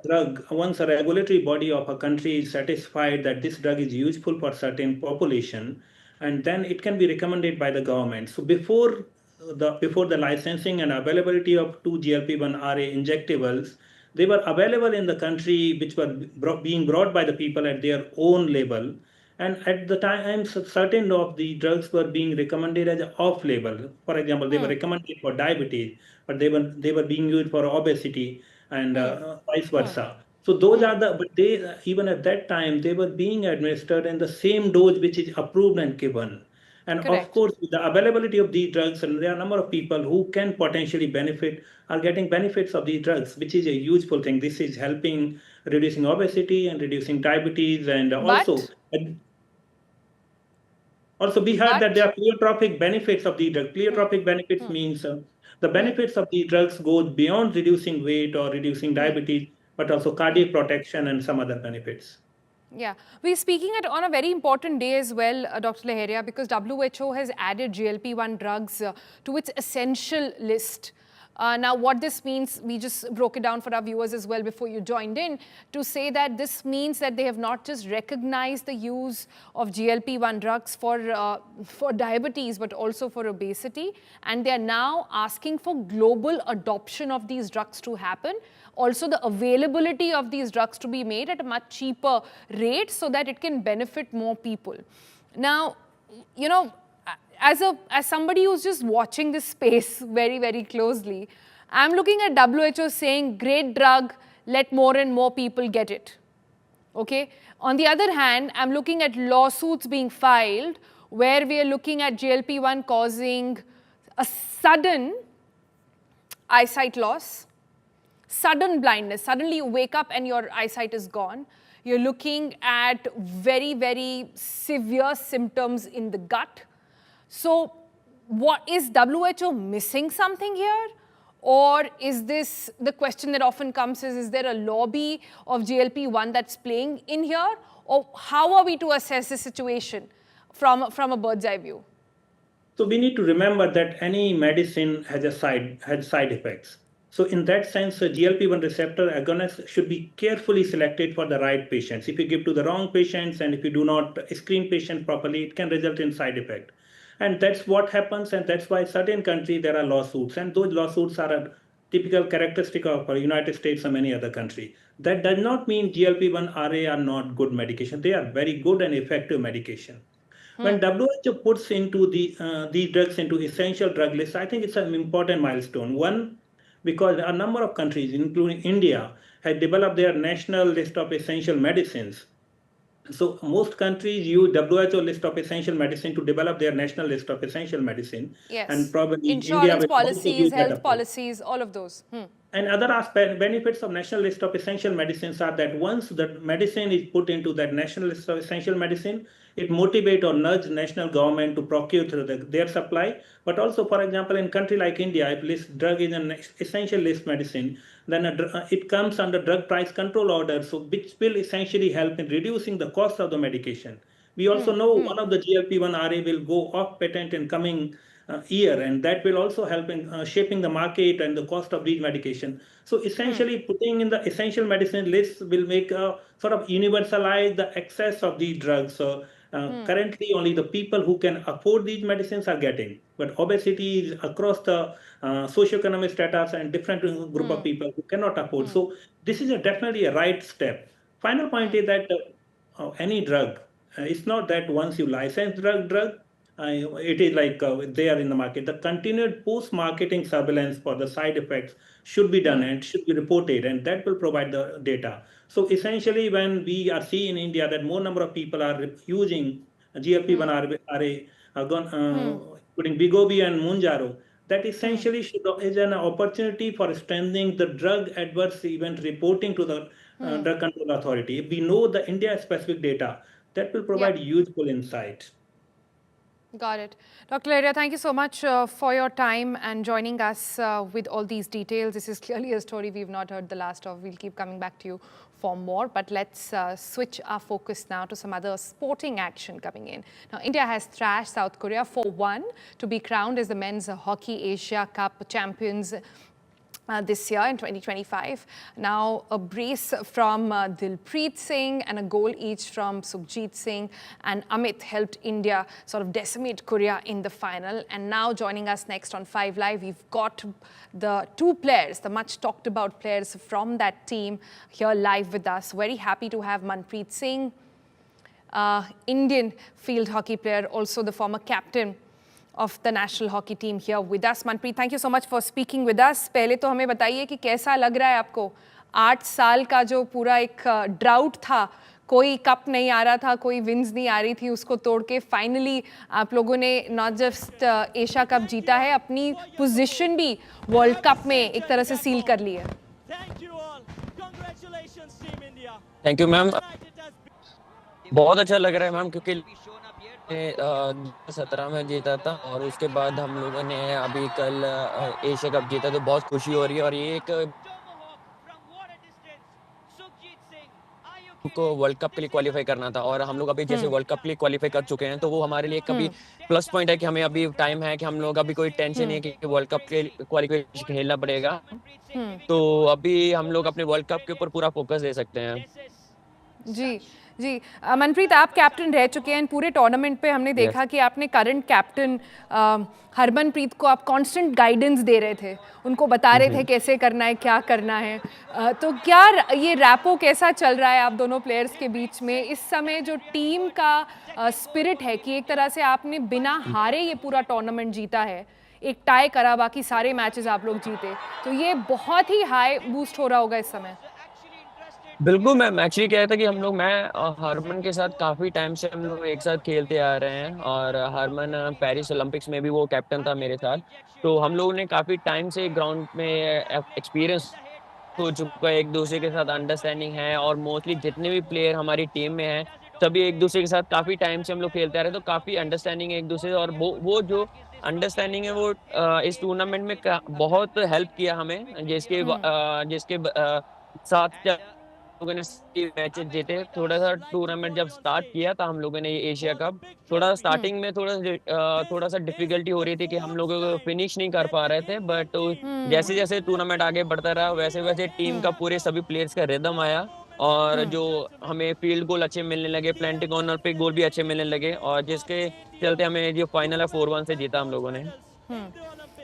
regulatory body of a country is satisfied that this drug is useful for certain population, and then it can be recommended by the government. So before the licensing and availability of 2 GLP-1 RA injectables, they were available in the country which were being brought by the people at their own label. And at the time, certain of the drugs were being recommended as off-label. For example, they were recommended for diabetes, but they were being used for obesity and vice versa. So those are the, but they even at that time they were being administered in the same dose which is approved and given. And of Correct. course, with the availability of these drugs, and there are a number of people who can potentially benefit, are getting benefits of these drugs, which is a useful thing. This is helping reducing obesity and reducing diabetes, and But, also we heard that there but, are pleiotropic benefits of the drug. Pleiotropic benefits means the benefits of the drugs goes beyond reducing weight or reducing diabetes, but also cardiac protection and some other benefits. yeah, we're speaking on a very important day as well, Dr. Laheria, because WHO has added GLP-1 drugs to its essential list. Now, what this means, we just broke it down for our viewers as well before you joined in, to say that this means that they have not just recognized the use of GLP-1 drugs for diabetes, but also for obesity. And they are now asking for global adoption of these drugs to happen. Also, the availability of these drugs to be made at a much cheaper rate so that it can benefit more people. Now, you know, as somebody who's just watching this space very, very closely, I'm looking at WHO saying, great drug, let more and more people get it. Okay? On the other hand, I'm looking at lawsuits being filed where we are looking at GLP-1 causing a sudden eyesight loss, sudden blindness. Suddenly you wake up and your eyesight is gone. You're looking at very, very severe symptoms in the gut. So what is WHO missing something here? Or is this, the question that often comes is there a lobby of GLP-1 that's playing in here? Or how are we to assess the situation from a bird's eye view? So we need to remember that any medicine has side effects. So in that sense, a GLP-1 receptor agonist should be carefully selected for the right patients. If you give to the wrong patients and if you do not screen patients properly, it can result in side effect. And that's what happens, and that's why certain countries there are lawsuits, and those lawsuits are a typical characteristic of the United States and many other countries. That does not mean GLP-1 RA are not good medication. They are very good and effective medication. When WHO puts into these drugs into essential drug list, I think it's an important milestone. One, because a number of countries, including India, have developed their national list of essential medicines. So most countries use WHO list of essential medicine to develop their national list of essential medicine. Yes. And probably Insurance India will policies, health policies, all of those. And other benefits of national list of essential medicines are that once the medicine is put into that national list of essential medicine, it motivates or nudge national government to procure their supply. But also, for example, in a country like India, if list drug is an essential list medicine, then it comes under drug price control order, so which will essentially help in reducing the cost of the medication. We also know one of the GLP-1 RA will go off patent in coming year, and that will also help in shaping the market and the cost of these medication. So essentially putting in the essential medicine list will make sort of universalize the access of these drugs. So currently only the people who can afford these medicines are getting, but obesity is across the socioeconomic status and different group of people who cannot afford. So this is definitely a right step. Final point is that any drug, it's not that once you license drug, it is like they are in the market. The continued post-marketing surveillance for the side effects should be done and should be reported, and that will provide the data. So essentially, when we are seeing in India that more number of people are using GLP-1 RA, including Wegovy and Manjaro, that essentially is an opportunity for strengthening the drug adverse event reporting to the drug control authority. If we know the India-specific data, that will provide useful insight. Got it. Dr. Laheria, thank you so much for your time and joining us with all these details. This is clearly a story we've not heard the last of. We'll keep coming back to you for more, but let's switch our focus now to some other sporting action coming in. Now, India has thrashed South Korea 4-1 to be crowned as the Men's Hockey Asia Cup champions this year in 2025. Now a brace from Dilpreet Singh and a goal each from Sukhjit Singh and Amit helped India sort of decimate Korea in the final. And now joining us next on 5 Live, we've got the two players, the much talked about players from that team here live with us. Very happy to have Manpreet Singh Indian field hockey player, also the former captain of the national hockey team here with us. Manpreet, thank you so much for speaking with us. पहले तो हमें बताइए कि कैसा लग रहा है आपको 8 साल का जो पूरा एक ड्राउट था, कोई कप नहीं आ रहा था, कोई विन्स नहीं आ रही थी, उसको तोड़ के फाइनली आप लोगों ने नॉट जस्ट एशिया कप जीता है, अपनी पोजीशन भी वर्ल्ड कप में एक तरह से सील कर ली है. Thank you ma'am. बहुत अच्छा लग रहा है मैम, क्योंकि 17 में जीता था और उसके बाद हम लोगों ने अभी कल एशिया कप जीता, तो बहुत खुशी हो रही है. और ये एक को वर्ल्ड कप के लिए क्वालिफाई करना था और हम लोग अभी जैसे वर्ल्ड कप के लिए क्वालिफाई कर चुके हैं, तो वो हमारे लिए कभी प्लस पॉइंट है कि हमें अभी टाइम है कि हम लोग अभी कोई टेंशन नहीं है कि वर्ल्ड कप के क्वालिफाई खेलना पड़ेगा. तो अभी हम लोग अपने वर्ल्ड कप के ऊपर पूरा फोकस दे सकते हैं. जी जी. मनप्रीत, आप कैप्टन रह चुके हैं पूरे टूर्नामेंट पे. हमने देखा कि आपने करंट कैप्टन हरमनप्रीत को आप कांस्टेंट गाइडेंस दे रहे थे, उनको बता रहे थे कैसे करना है, क्या करना है. तो क्या ये रैपो कैसा चल रहा है आप दोनों प्लेयर्स के बीच में इस समय, जो टीम का स्पिरिट है कि एक तरह से आपने बिना हारे ये पूरा टूर्नामेंट जीता है, एक टाई करा, बाकी सारे मैचेस आप लोग जीते, तो ये बहुत ही हाई बूस्ट हो रहा होगा इस समय. बिल्कुल मैम, एक्चुअली क्या था कि हम लोग, मैं हरमन के साथ काफ़ी टाइम से हम लोग एक साथ खेलते आ रहे हैं और हरमन पेरिस ओलंपिक्स में भी वो कैप्टन था मेरे साथ. तो हम लोगों ने काफ़ी टाइम से ग्राउंड में एक्सपीरियंस हो चुका है, एक दूसरे के साथ अंडरस्टैंडिंग है और मोस्टली जितने भी प्लेयर हमारी टीम में हैं सभी एक दूसरे के साथ काफ़ी टाइम से हम लोग खेलते आ रहे हैं, तो काफ़ी अंडरस्टैंडिंग है एक दूसरे से. और वो जो अंडरस्टैंडिंग है वो इस टूर्नामेंट में बहुत हेल्प किया हमें, जिसके साथ लोगों ने मैचेस जीते. थोड़ा सा टूर्नामेंट जब स्टार्ट किया था हम लोगों ने ये एशिया कप, थोड़ा स्टार्टिंग में थोड़ा सा डिफिकल्टी हो रही थी कि हम लोग फिनिश नहीं कर पा रहे थे, बट जैसे जैसे टूर्नामेंट आगे बढ़ता रहा वैसे वैसे टीम का पूरे सभी प्लेयर्स का रिदम आया और जो हमें फील्ड गोल अच्छे मिलने लगे, प्लेंटी कॉर्नर पे गोल भी अच्छे मिलने लगे और जिसके चलते हमें जो फाइनल है 4-1 से जीता हम लोगों ने.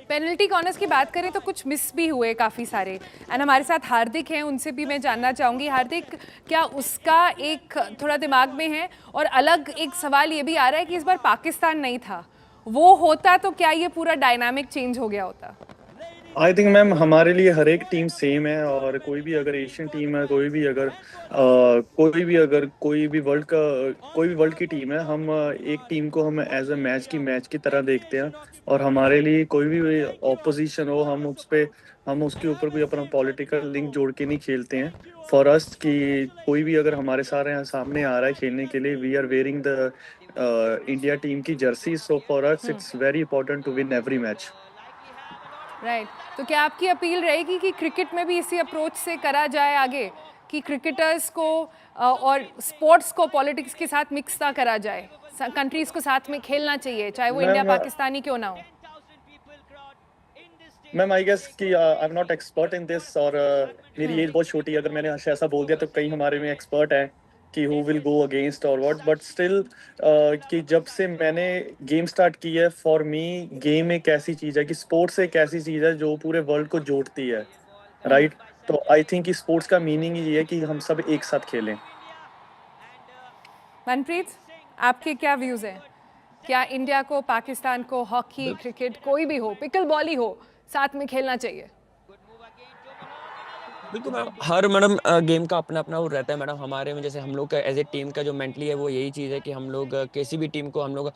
पेनल्टी कॉर्नर्स की बात करें तो कुछ मिस भी हुए काफ़ी सारे, एंड हमारे साथ हार्दिक हैं, उनसे भी मैं जानना चाहूँगी. हार्दिक, क्या उसका एक थोड़ा दिमाग में है? और अलग एक सवाल ये भी आ रहा है कि इस बार पाकिस्तान नहीं था, वो होता तो क्या ये पूरा डायनामिक चेंज हो गया होता? आई थिंक मैम हमारे लिए हर एक टीम सेम है और कोई भी अगर एशियन टीम है, कोई भी वर्ल्ड की टीम है, हम एक टीम को हम एज अ मैच की तरह देखते हैं और हमारे लिए कोई भी ऑपोजिशन हो हम उसके ऊपर कोई अपना पॉलिटिकल लिंक जोड़ के नहीं खेलते हैं. फॉर अस कि कोई भी अगर हमारे सामने आ रहा है खेलने के लिए, we are wearing the India team की jersey, so for us it's very important to win every match. Right. तो क्या आपकी अपील रहेगी कि क्रिकेट में भी इसी अप्रोच से करा जाए आगे, कि क्रिकेटर्स को और स्पोर्ट्स को पॉलिटिक्स के साथ मिक्स ना करा जाए, कंट्रीज को साथ में खेलना चाहिए, चाहे वो इंडिया पाकिस्तानी क्यों ना हो? मैम आई गेस कि I am not expert in this और मेरी एज बहुत छोटी है, अगर मैंने ऐसा बोल दिया तो कहीं हमारे में एक्सपर्ट है कि हु विल गो अगेंस्ट और व्हाट, बट स्टिल कि जब से मैंने गेम स्टार्ट की है, फॉर मी गेम एक ऐसी चीज़ है कि स्पोर्ट्स एक ऐसी चीज़ है जो पूरे वर्ल्ड को जोड़ती है, राइट? तो आई थिंक कि स्पोर्ट्स का मीनिंग ये है कि हम सब एक साथ खेलें. मनप्रीत, आपके क्या व्यूज़ हैं? क्या इंडिया को, पाकिस्तान को, हॉकी, क्रिकेट, कोई भी हो, पिकल बॉल ही हो, साथ में खेलना चाहिए? बिल्कुल मैम, हर मैडम गेम का अपना अपना वो रहता है मैडम. हमारे में जैसे हम लोग का एज ए टीम का जो मेंटली है वो यही चीज़ है कि हम लोग किसी भी टीम को हम लोग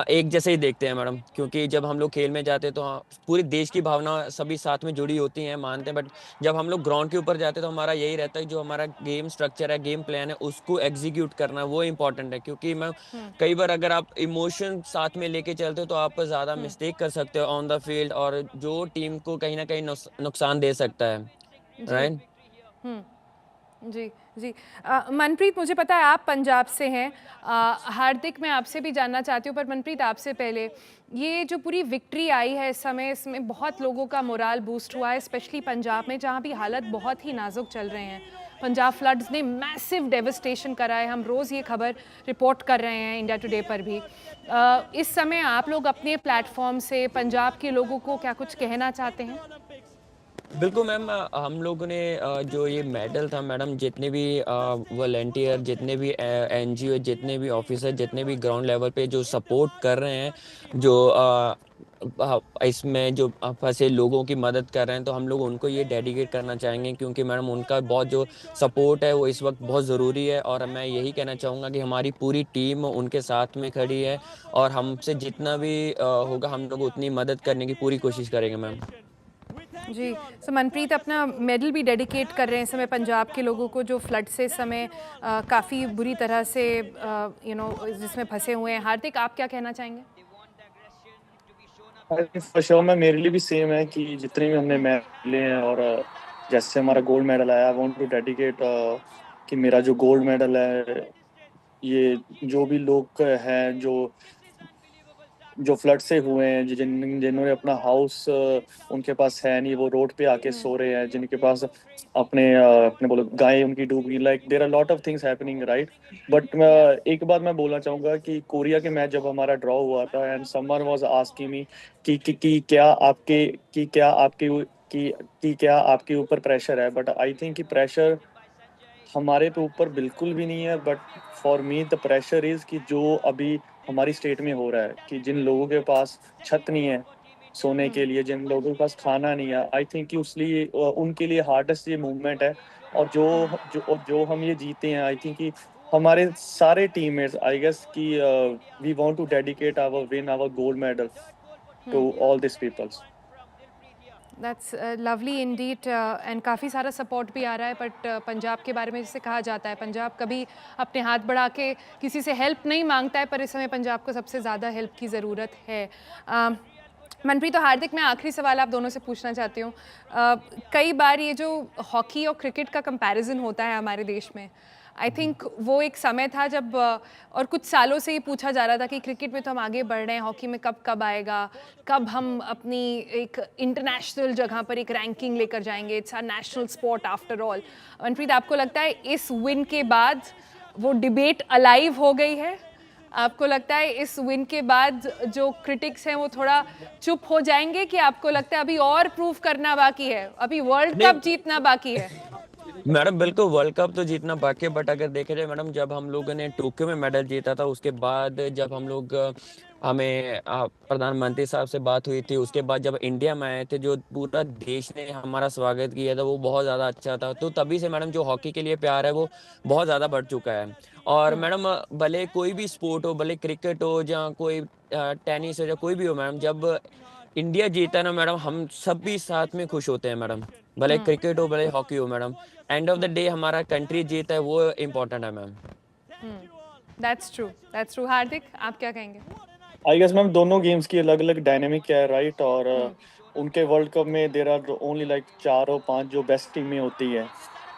एक जैसे ही देखते हैं मैडम, क्योंकि जब हम लोग खेल में जाते हैं तो पूरे देश की भावना सभी साथ में जुड़ी होती हैं, मानते हैं. बट जब हम लोग ग्राउंड के ऊपर जाते हैं तो हमारा यही रहता है, जो हमारा गेम स्ट्रक्चर है, गेम प्लान है, उसको एग्जीक्यूट करना वो इंपॉर्टेंट है. क्योंकि मैम कई बार अगर आप इमोशन साथ में लेके चलते हो तो आप ज़्यादा मिस्टेक कर सकते हो ऑन द फील्ड और जो टीम को कहीं ना कहीं नुकसान दे सकता है, राइट? जी जी. मनप्रीत, मुझे पता है आप पंजाब से हैं. हार्दिक, मैं आपसे भी जानना चाहती हूँ, पर मनप्रीत आपसे पहले, ये जो पूरी विक्ट्री आई है इस समय, इसमें बहुत लोगों का मोराल बूस्ट हुआ है, स्पेशली पंजाब में जहाँ भी हालत बहुत ही नाजुक चल रहे हैं. पंजाब फ्लड्स ने मैसिव डेवस्टेशन करा है, हम रोज़ ये खबर रिपोर्ट कर रहे हैं इंडिया टुडे पर भी. इस समय आप लोग अपने प्लेटफॉर्म से पंजाब के लोगों को क्या कुछ कहना चाहते हैं? बिल्कुल मैम, हम लोगों ने जो ये मेडल था मैडम, जितने भी वॉलंटियर, जितने भी एनजीओ, जितने भी ऑफिसर, जितने भी ग्राउंड लेवल पे जो सपोर्ट कर रहे हैं, जो इसमें जो फंसे लोगों की मदद कर रहे हैं, तो हम लोग उनको ये डेडिकेट करना चाहेंगे, क्योंकि मैडम उनका बहुत जो सपोर्ट है वो इस वक्त बहुत ज़रूरी है। और मैं यही कहना चाहूँगा कि हमारी पूरी टीम उनके साथ में खड़ी है, और हमसे जितना भी होगा हम लोग उतनी मदद करने की पूरी कोशिश करेंगे मैम। जी, सो मनप्रीत अपना मेडल भी डेडिकेट कर रहे हैं इस समय पंजाब के लोगों को जो फ्लड से इस समय काफ़ी बुरी तरह से जिसमें फंसे हुए हैं। हार्दिक, आप क्या कहना चाहेंगे? फॉर श्योर मैम, मेरे लिए भी सेम है कि जितने भी हमने मैच लिए हैं, और जैसे हमारा गोल्ड मेडल आया, आई वांट टू डेडिकेट कि मेरा जो गोल्ड मेडल है, ये जो भी लोग हैं जो फ्लड से हुए हैं, जिन्होंने अपना हाउस उनके पास है नहीं, वो रोड पे आके सो रहे हैं, जिनके पास अपने बोलो गाय उनकी डूब गई, like there are lot of things happening, right. But एक बात मैं बोलना चाहूंगा कि कोरिया के मैच जब हमारा ड्रॉ हुआ था, and someone was asking me कि क्या आपके ऊपर प्रेशर है, बट आई थिंक कि प्रेशर हमारे पे ऊपर बिल्कुल भी नहीं है। But for me the pressure is कि जो अभी हमारी स्टेट में हो रहा है, कि जिन लोगों के पास छत नहीं है सोने के लिए, जिन लोगों के पास खाना नहीं है, आई थिंक कि उसलिए उनके लिए हार्डेस्ट ये मूवमेंट है। और जो हम ये जीते हैं, आई थिंक कि हमारे सारे टीममेट्स, आई गेस कि we want to dedicate our win, our gold medal to all this peoples. That's lovely indeed, and काफ़ी सारा सपोर्ट भी आ रहा है। बट पंजाब के बारे में जैसे कहा जाता है, पंजाब कभी अपने हाथ बढ़ा के किसी से हेल्प नहीं मांगता है, पर इस समय पंजाब को सबसे ज़्यादा हेल्प की ज़रूरत है। मनप्रीत और हार्दिक, मैं आखिरी सवाल आप दोनों से पूछना चाहती हूँ। कई बार ये जो हॉकी और क्रिकेट का कंपैरिजन होता है हमारे देश में, आई थिंक वो एक समय था जब और कुछ सालों से ये पूछा जा रहा था कि क्रिकेट में तो हम आगे बढ़ रहे हैं, हॉकी में कब आएगा, कब हम अपनी एक इंटरनेशनल जगह पर एक रैंकिंग लेकर जाएंगे, it's a national sport after all. Manpreet, आपको लगता है इस विन के बाद वो डिबेट अलाइव हो गई है? आपको लगता है इस विन के बाद जो क्रिटिक्स हैं वो थोड़ा चुप हो जाएंगे, कि आपको लगता है अभी और प्रूव करना बाकी है, अभी वर्ल्ड कप जीतना बाकी है? मैडम बिल्कुल वर्ल्ड कप तो जीतना बाकी है, बट अगर देखा जाए मैडम, जब हम लोगों ने टोक्यो में मेडल जीता था, उसके बाद जब हमें प्रधानमंत्री साहब से बात हुई थी, उसके बाद जब इंडिया में आए थे, जो पूरा देश ने हमारा स्वागत किया था, वो बहुत ज़्यादा अच्छा था। तो तभी से मैडम जो हॉकी के लिए प्यार है वो बहुत ज़्यादा बढ़ चुका है। और मैडम भले कोई भी स्पोर्ट हो, भले क्रिकेट हो या कोई टेनिस हो या कोई भी हो मैडम, जब इंडिया जीता है ना मैडम, हम सब भी साथ में खुश होते हैं मैडम। भले क्रिकेट हो, भले हॉकी हो madam, end of the day हमारा कंट्री जीता है, वो इम्पोर्टेंट है मैम। That's true. हार्दिक, आप क्या कहेंगे? आई गेस मैम, दोनों गेम्स की अलग अलग डायनेमिक है, राइट। और उनके वर्ल्ड कप में देर आर ओनली लाइक 4 और 5 जो बेस्ट टीमें होती है,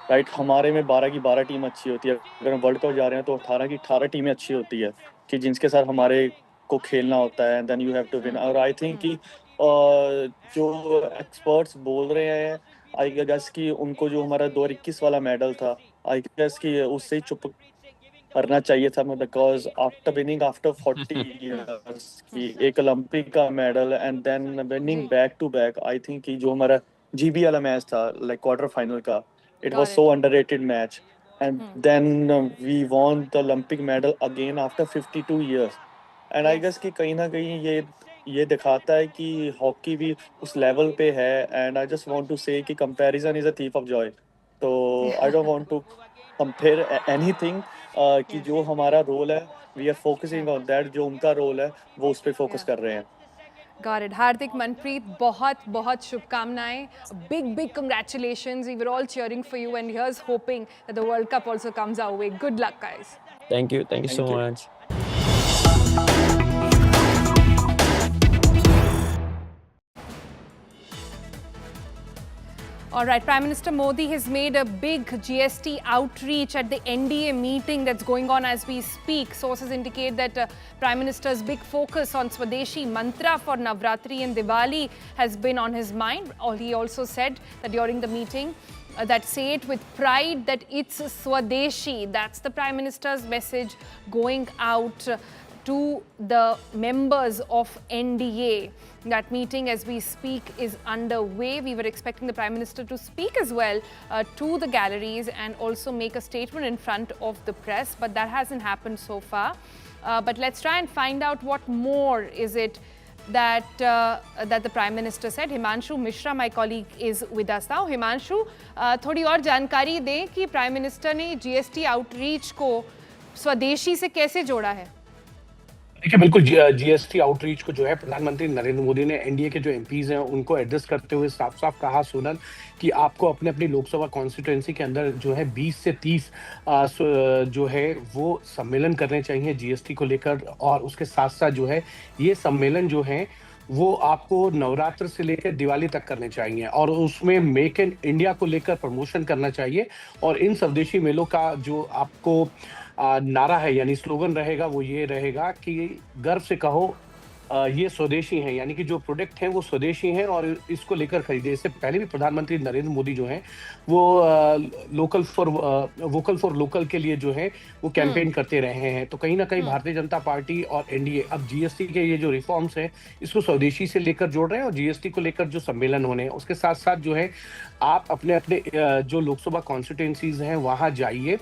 राइट। हमारे में 12 की 12 टीम अच्छी होती है। अगर हम वर्ल्ड कप जा रहे हैं तो 18 की 18 टीमें अच्छी होती है, कि जिनके साथ हमारे को खेलना होता है, then you have to win. और आई थिंक कि जो एक्सपर्ट्स बोल रहे हैं, आई गेस कि उनको जो हमारा 2021 वाला मेडल था, आई गेस कि उससे ही चुप करना चाहिए था, because after winning after 40 years की एक ओलंपिक का medal, and then winning back to back, I think कि जो हमारा जीबी वाला मैच था, लाइक क्वार्टर फाइनल का, it was so underrated match, and then we won the Olympic medal again after 52 years. And I guess कि कहीं ना कहीं ये दिखाता है कि हॉकी भी उस लेवल पे है। And I just want to say कि comparison is a thief of joy. तो I don't want to compare anything, कि जो हमारा रोल है, we are focusing on that, जो उनका रोल है वो उस पर फोकस कर रहे हैं। Got it. हार्दिक, मनप्रीत, बहुत बहुत शुभकामनाएं. Big congratulations. We were all cheering for you, and here's hoping that the World Cup also comes our way. Good luck, guys. Thank you so much. All right, Prime Minister Modi has made a big GST outreach at the NDA meeting that's going on as we speak. Sources indicate that Prime Minister's big focus on swadeshi mantra for Navratri and Diwali has been on his mind. He also said that during the meeting that say it with pride that it's swadeshi. That's the Prime Minister's message going out to the members of NDA. That meeting, as we speak, is underway. We were expecting the Prime Minister to speak as well to the galleries and also make a statement in front of the press, but that hasn't happened so far. But let's try and find out what more is it that the Prime Minister said. Himanshu Mishra, my colleague, is with us now. Himanshu, थोड़ी और जानकारी दें कि Prime Minister ने GST outreach को स्वदेशी से कैसे जोड़ा है? देखिए, बिल्कुल जीएसटी आउटरीच को जो है प्रधानमंत्री नरेंद्र मोदी ने एनडीए के जो एमपीज हैं उनको एड्रेस करते हुए साफ साफ कहा, सोनल, कि आपको अपने अपनी लोकसभा कॉन्स्टिट्यूएंसी के अंदर जो है 20 से 30 जो है वो सम्मेलन करने चाहिए जीएसटी को लेकर, और उसके साथ साथ जो है ये सम्मेलन जो है वो आपको नवरात्र से लेकर दिवाली तक करने चाहिए, और उसमें मेक इन इंडिया को लेकर प्रमोशन करना चाहिए। और इन स्वदेशी मेलों का जो आपको नारा है, यानी स्लोगन रहेगा, वो ये रहेगा कि गर्व से कहो ये स्वदेशी हैं, यानी कि जो प्रोडक्ट हैं वो स्वदेशी हैं और इसको लेकर खरीदे। इससे पहले भी प्रधानमंत्री नरेंद्र मोदी जो हैं वो वोकल फॉर लोकल के लिए जो है वो कैंपेन करते रहे हैं। तो कहीं ना कहीं भारतीय जनता पार्टी और एनडीए अब जीएसटी के ये जो रिफॉर्म्स हैं इसको स्वदेशी से लेकर जोड़ रहे हैं, और जीएसटी को लेकर जो सम्मेलन होने हैं उसके साथ साथ जो है आप अपने अपने जो लोकसभा कॉन्स्टिट्यूएंसीज हैं वहाँ जाइए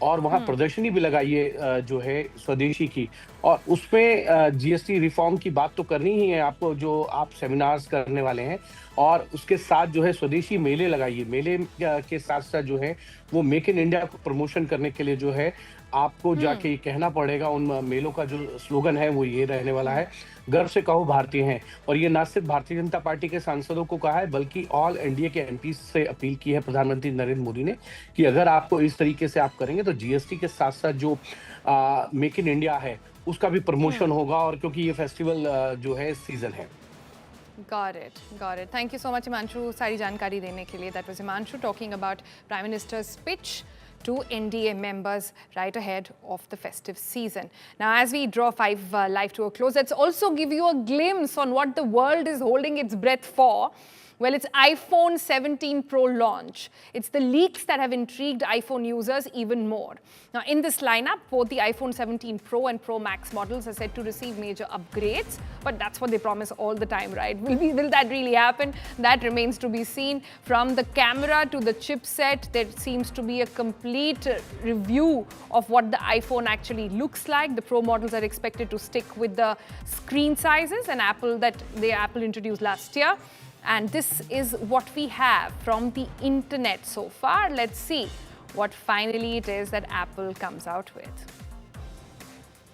और वहाँ प्रदर्शनी भी लगाइए जो है स्वदेशी की, और उसमें जीएसटी रिफॉर्म की बात तो करनी ही है आपको, जो आप सेमिनार्स करने वाले हैं, और उसके साथ जो है स्वदेशी मेले लगाइए। मेले के साथ साथ जो है वो मेक इन इंडिया को प्रमोशन करने के लिए जो है आपको जाके कहना पड़ेगा। उन मेलों का जो स्लोगन है वो ये रहने वाला है, गर्व से कहो भारतीय हैं। और ये ना सिर्फ भारतीय जनता पार्टी के सांसदों को कहा है, बल्कि ऑल एनडीए के एमपी से अपील की है प्रधानमंत्री नरेंद्र मोदी ने कि अगर आपको इस तरीके से आप करेंगे तो जीएसटी के साथ साथ जो मेक इन इंडिया है उसका भी प्रमोशन होगा, और क्योंकि ये फेस्टिवल जो है सीजन है। Got it. Thank you so much, Himanshu, सारी जानकारी देने के लिए. That was Himanshu talking about Prime Minister's speech to NDA members right ahead of the festive season. Now, as we draw 5 Live to a close, let's also give you a glimpse on what the world is holding its breath for. Well, it's iPhone 17 Pro launch. It's the leaks that have intrigued iPhone users even more. Now, in this lineup, both the iPhone 17 Pro and Pro Max models are said to receive major upgrades, but that's what they promise all the time, right? Will that really happen? That remains to be seen. From the camera to the chipset, there seems to be a complete review of what the iPhone actually looks like. The Pro models are expected to stick with the screen sizes and Apple introduced last year. And this is what we have from the internet so far. Let's see what finally it is that Apple comes out with.